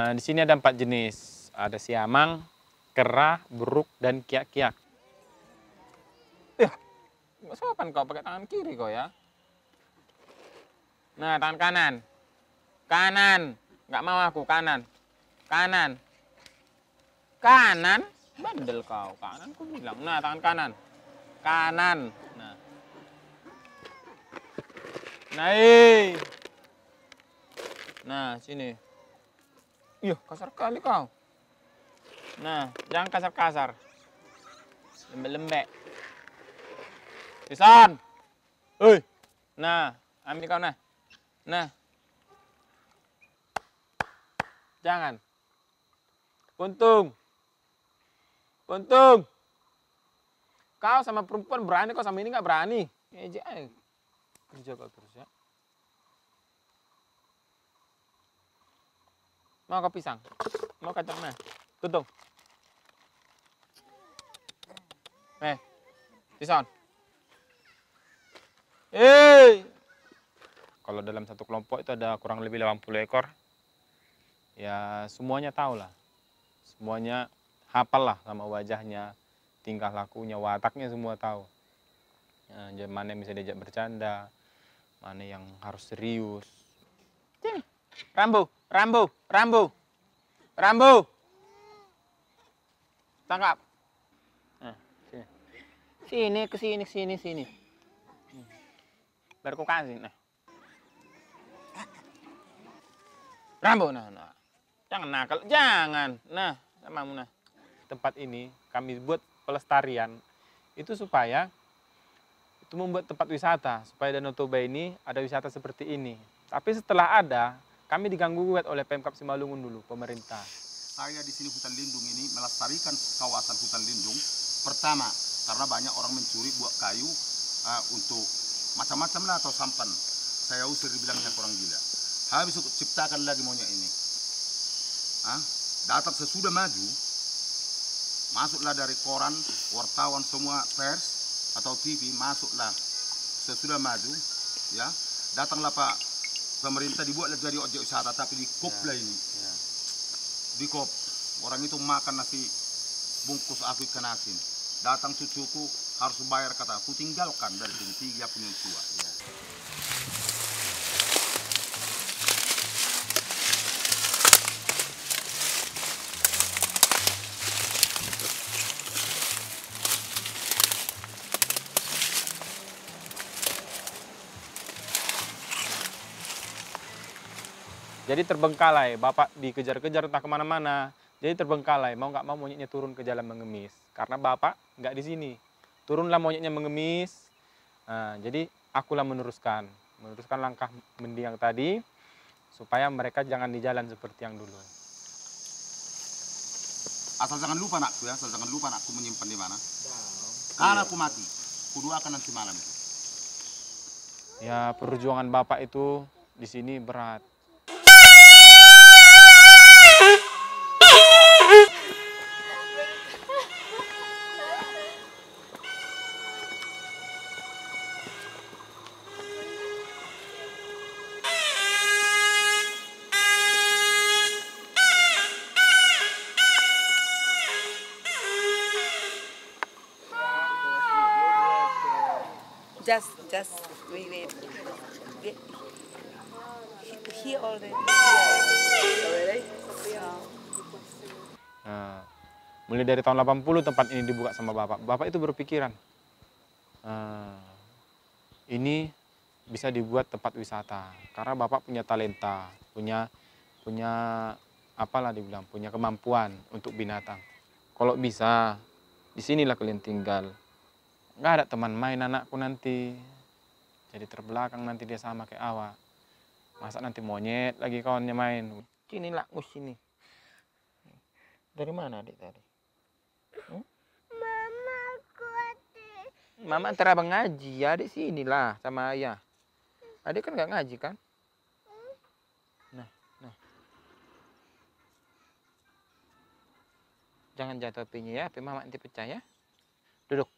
Di sini ada 4 jenis. Ada siamang, kera, buruk, dan kiak-kiak. Nggak sopan kau pakai tangan kiri kau ya. Nah, tangan kanan. Kanan. Nggak mau aku, kanan. Kanan. Kanan. Bandel kau. Kanan aku bilang. Nah, tangan kanan. Kanan. Nah. Naik. Nah, sini. Iya, kasar kali kau. Nah, jangan kasar-kasar. Lembek-lembek. Pisan. Hei. Nah, ambil kau nah. Nah. Jangan. Puntung. Puntung. Kau sama perempuan berani, kau sama ini nggak berani. Ejek aja. Kerja kau terus ya. Mau kau pisang? Mau kacang nah? Tutung. Pisang. Kalau dalam satu kelompok itu ada kurang lebih 80 ekor. Ya semuanya tahu lah. Semuanya hafal lah sama wajahnya, tingkah lakunya, wataknya semua tahu. Ya, mana yang bisa diajak bercanda, mana yang harus serius. Sini. Rambo, Rambo, Rambo, Rambo. Tangkap. Nah, sini. Sini. Baru ku kasih. Nah. Rambo, nah. Jangan nakal, jangan. Nah, samamu nah. Tempat ini kami buat pelestarian itu supaya itu membuat tempat wisata, supaya Danau Toba ini ada wisata seperti ini. Tapi setelah ada, kami diganggu gugat oleh Pemkab Simalungun dulu, pemerintah. Saya di sini hutan lindung ini melestarikan kawasan hutan lindung. Pertama, karena banyak orang mencuri buah kayu untuk macam-macam lah atau sampan. Saya usir dibilangnya kurang gila. Habis itu ciptakan lagi monyet ini. Datang sesudah maju, masuklah dari koran, wartawan semua pers atau TV, masuklah sesudah maju, ya. Datanglah Pak pemerintah, dibuatlah jadi objek wisata, tapi di kop lah ini. Di kop. Orang itu makan nasi bungkus aku ikan asin. Datang cucuku harus bayar, kata aku tinggalkan dari sini 3 punya tua. Jadi terbengkalai, bapak dikejar-kejar entah kemana-mana. Jadi terbengkalai, mau nggak mau monyetnya turun ke jalan mengemis. Karena bapak nggak di sini. Turunlah monyetnya mengemis. Nah, jadi akulah meneruskan langkah mendiang tadi, supaya mereka jangan di jalan seperti yang dulu. Asal jangan lupa anakku ya, asal jangan lupa anakku menyimpan di mana. Karena aku mati, kuduakan nanti malam itu. Ya perjuangan bapak itu di sini berat. Just wait. He already. Nah, mulai dari tahun 80 tempat ini dibuka sama bapak. Bapak itu berpikiran, ini bisa dibuat tempat wisata. Karena bapak punya talenta, punya apalah dibilang, punya kemampuan untuk binatang. Kalau bisa, disinilah kalian tinggal. Nggak ada teman main anakku nanti. Jadi terbelakang nanti dia sama kayak awak. Masa nanti monyet lagi kawannya main. Sini lakus sini. Dari mana adik tadi? Mama kuat. Mama antara abang ngaji, ya adik sini lah sama ayah. Adik kan nggak ngaji kan? Nah. Jangan jatuh apinya ya, api mama nanti pecah ya. Duduk.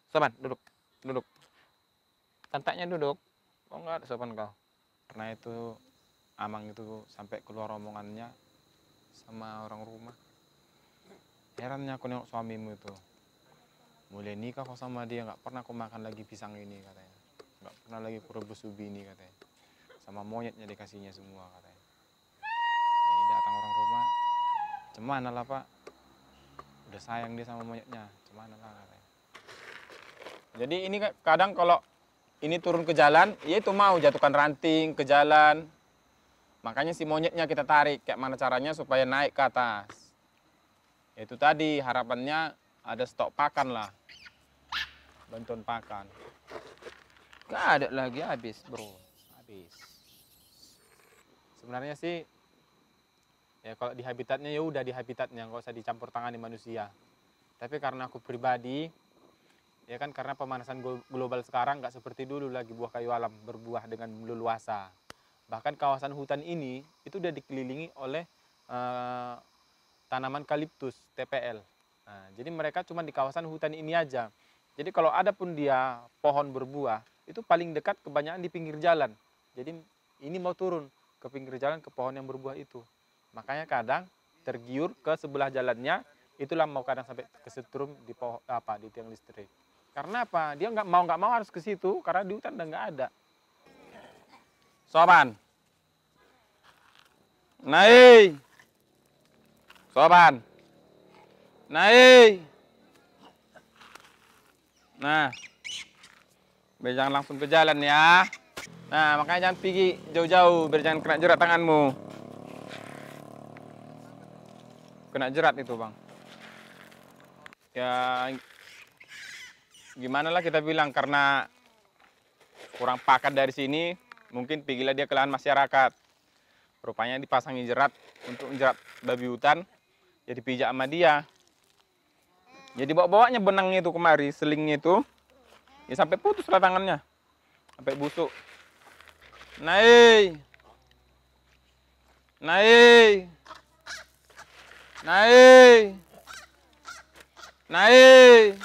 Sopan, duduk. Tantaknya duduk. Oh enggak ada sopan kau. Karena itu Amang itu sampai keluar omongannya sama orang rumah. Herannya aku nengok suamimu itu. Mulai nikah kau sama dia, nggak pernah aku makan lagi pisang ini katanya. Nggak pernah lagi aku rebus ubi ini katanya. Sama monyetnya dikasihnya semua katanya. Jadi datang orang rumah, cemana lah pak. Udah sayang dia sama monyetnya, cemana lah katanya. Jadi ini kadang kalau ini turun ke jalan, ya itu mau jatuhkan ranting ke jalan. Makanya si monyetnya kita tarik, kayak mana caranya supaya naik ke atas. Itu tadi harapannya ada stok pakan lah. Bantuan pakan. Gak ada lagi, habis bro. Habis. Sebenarnya sih, ya kalau di habitatnya ya udah di habitatnya, nggak usah dicampur tangani manusia. Tapi karena aku pribadi, ya kan karena pemanasan global sekarang nggak seperti dulu lagi buah kayu alam berbuah dengan leluasa. Bahkan kawasan hutan ini itu udah dikelilingi oleh tanaman kaliptus TPL. Nah, jadi mereka cuma di kawasan hutan ini aja. Jadi kalau ada pun dia pohon berbuah, itu paling dekat kebanyakan di pinggir jalan. Jadi ini mau turun ke pinggir jalan ke pohon yang berbuah itu. Makanya kadang tergiur ke sebelah jalannya, itulah mau kadang sampai kesetrum di pohon di tiang listrik. Karena apa? Dia nggak mau harus ke situ karena di hutan udah nggak ada. Soban. Naik. Soban. Naik. Nah. Biar jangan langsung ke jalan ya. Nah, makanya jangan pergi jauh-jauh biar jangan kena jerat tanganmu. Kena jerat itu, Bang. Ya gimana lah kita bilang, karena kurang pakan dari sini, mungkin pergilah dia ke lahan masyarakat. Rupanya dipasangi jerat untuk menjerat babi hutan, jadi pijak sama dia. Jadi bawa-bawanya benangnya itu kemari, selingnya itu, ya sampai putus lah tangannya, sampai busuk. Naik, naik, naik, naik.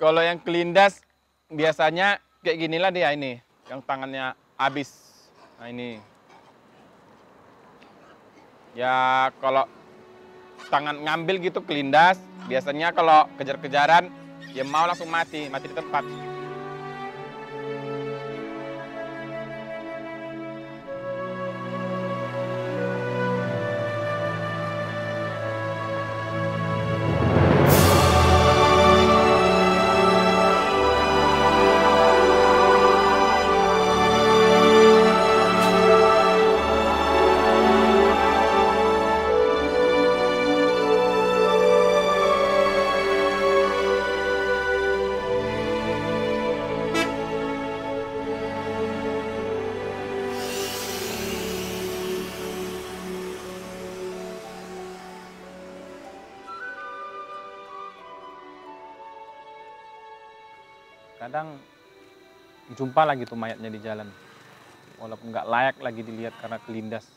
Kalau yang kelindas biasanya kayak ginilah dia ini, yang tangannya habis. Nah ini. Ya kalau tangan ngambil gitu kelindas, biasanya kalau kejar-kejaran ya mau langsung mati di tempat. Kadang jumpa lagi tuh mayatnya di jalan, walaupun nggak layak lagi dilihat karena kelindas.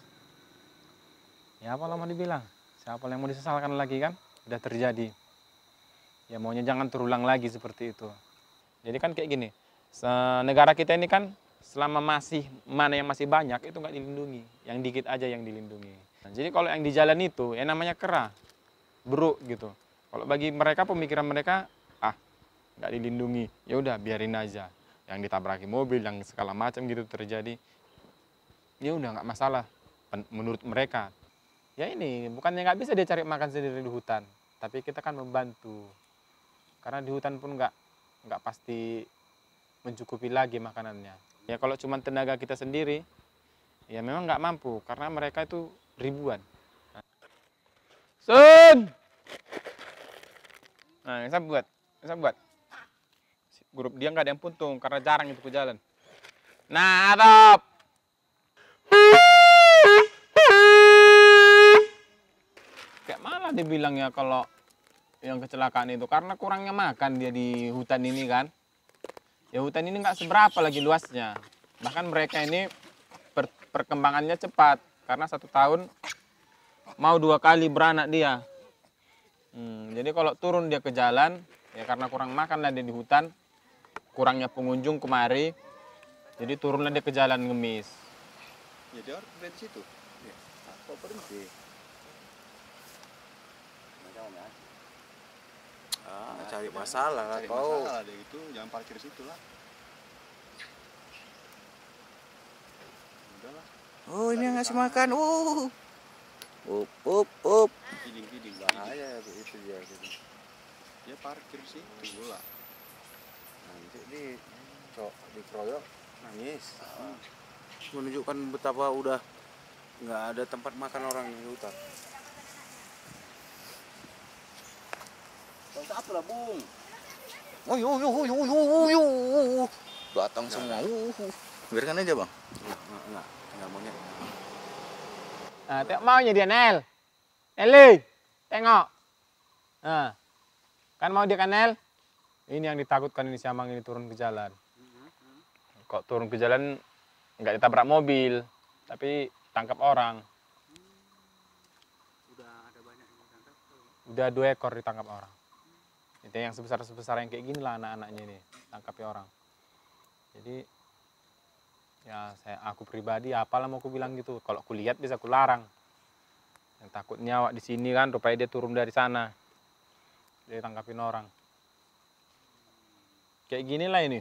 Ya apa mau dibilang, siapa yang mau disesalkan lagi kan, udah terjadi. Ya maunya jangan terulang lagi seperti itu. Jadi kan kayak gini, negara kita ini kan selama masih mana yang masih banyak itu nggak dilindungi, yang dikit aja yang dilindungi. Nah, jadi kalau yang di jalan itu ya namanya kera, buruk gitu. Kalau bagi mereka pemikiran mereka nggak dilindungi, ya udah biarin aja. Yang ditabraki mobil, yang segala macam gitu terjadi, ya udah nggak masalah menurut mereka. Ya ini bukannya nggak bisa dia cari makan sendiri di hutan, tapi kita kan membantu. Karena di hutan pun nggak pasti mencukupi lagi makanannya. Ya kalau cuma tenaga kita sendiri, ya memang nggak mampu karena mereka itu ribuan. Sun! Nah, saya buat. Grup dia nggak ada yang puntung karena jarang itu ke jalan. Nah, Top. Kayak malah dibilangnya kalau yang kecelakaan itu karena kurangnya makan dia di hutan ini kan. Ya hutan ini nggak seberapa lagi luasnya. Bahkan mereka ini perkembangannya cepat karena 1 tahun mau 2 kali beranak dia. Jadi kalau turun dia ke jalan ya karena kurang makan lah dia di hutan, kurangnya pengunjung kemari, jadi turunlah dia ke jalan ngemis. Ya dia harus berhenti situ. Ya. Kok berhenti? Cari masalah lah Cari kau. masalah deh gitu, jangan parkir situ lah. Udahlah. Oh ini yang ngasih makan. Up. Feeding Bahaya itu dia gitu. dia parkir situ pula. Nanti dikeroyok nangis. Menunjukkan betapa udah nggak ada tempat makan orang di hutan. Kau satu lah Bung. Datang semua. Biarkan aja bang. Enggak monyet. Nah, tengok maunya dia, Nel. Nelly, tengok. Nah, kan mau dia kan, Nel? Ini yang ditakutkan ini siamang ini turun ke jalan. Kok turun ke jalan nggak ditabrak mobil, tapi tangkap orang. Udah ada banyak yang ditangkap. Udah 2 ekor ditangkap orang. Itu yang sebesar yang kayak gini lah anak-anaknya ini, tangkapi orang. Jadi ya aku pribadi apalah mau aku bilang gitu. Kalau aku lihat bisa aku larang. Yang takut nyawa di sini kan, rupanya dia turun dari sana. Dia tangkapin orang. Kayak gini lah ini.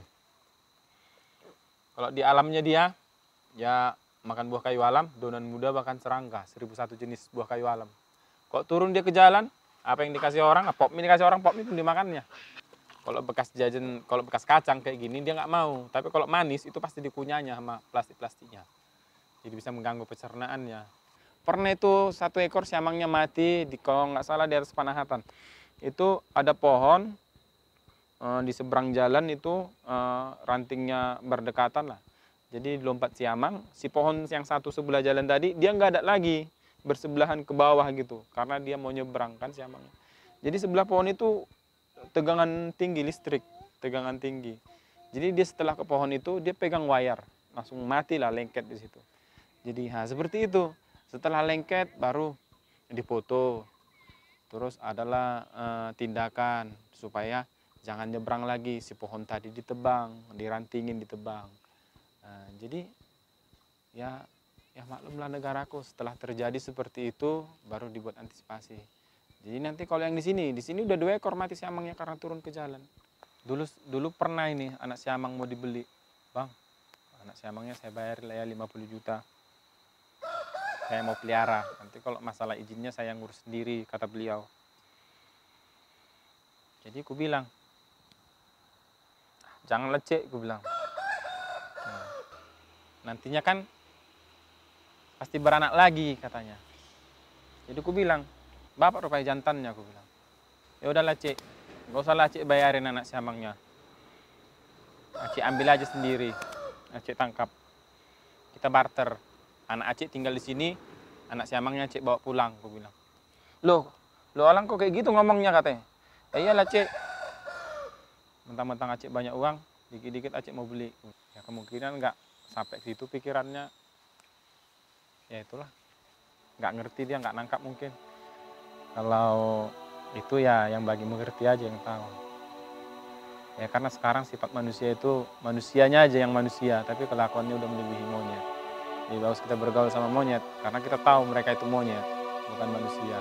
Kalau di alamnya dia, ya makan buah kayu alam, daunan muda bahkan serangga, 1001 jenis buah kayu alam. Kok turun dia ke jalan, apa yang dikasih orang, pop mie dikasih orang, pop mie pun dimakannya. Kalau bekas jajan, kalau bekas kacang kayak gini dia nggak mau. Tapi kalau manis itu pasti dikunyahnya sama plastik-plastiknya. Jadi bisa mengganggu pencernaannya. Pernah itu 1 ekor siamangnya mati, kalau nggak salah di atas Panahatan. Itu ada pohon, di seberang jalan itu rantingnya berdekatan lah. Jadi lompat siamang, si pohon yang satu sebelah jalan tadi, dia nggak ada lagi bersebelahan ke bawah gitu. Karena dia mau nyebrang kan siamangnya. Jadi sebelah pohon itu tegangan tinggi listrik, tegangan tinggi. Jadi dia setelah ke pohon itu dia pegang wayar, langsung mati lah lengket di situ. Jadi seperti itu. Setelah lengket baru dipoto. Terus adalah tindakan supaya jangan nyebrang lagi, si pohon tadi ditebang, dirantingin ditebang. Jadi ya maklumlah negaraku setelah terjadi seperti itu baru dibuat antisipasi. Jadi nanti kalau yang di sini udah 2 ekor mati siamangnya karena turun ke jalan. Dulu pernah ini anak siamang mau dibeli. Bang, anak siamangnya saya bayar lah ya 50 juta. Saya mau pelihara. Nanti kalau masalah izinnya saya ngurus sendiri, kata beliau. Jadi aku bilang, jangan lecek, aku bilang. Nantinya kan pasti beranak lagi katanya. Jadi aku bilang, bapak rupanya jantannya, aku bilang. Ya udahlah Cik, nggak usah lah Cik bayarin anak siamangnya. Cik ambil aja sendiri, Cik tangkap. Kita barter. Anak Cik tinggal di sini, anak siamangnya Cik bawa pulang, aku bilang. Loh Alang kok kayak gitu ngomongnya katanya. Ya iyalah Cik. Mentang-mentang Cik banyak uang, dikit-dikit Cik mau beli. Ya kemungkinan nggak sampai situ pikirannya. Ya itulah, nggak ngerti dia, nggak nangkap mungkin. Kalau itu ya yang bagi mengerti aja yang tahu. Ya karena sekarang sifat manusia itu manusianya aja yang manusia, tapi kelakuannya udah melebihi monyet. Jadi bagus kita bergaul sama monyet, karena kita tahu mereka itu monyet, bukan manusia.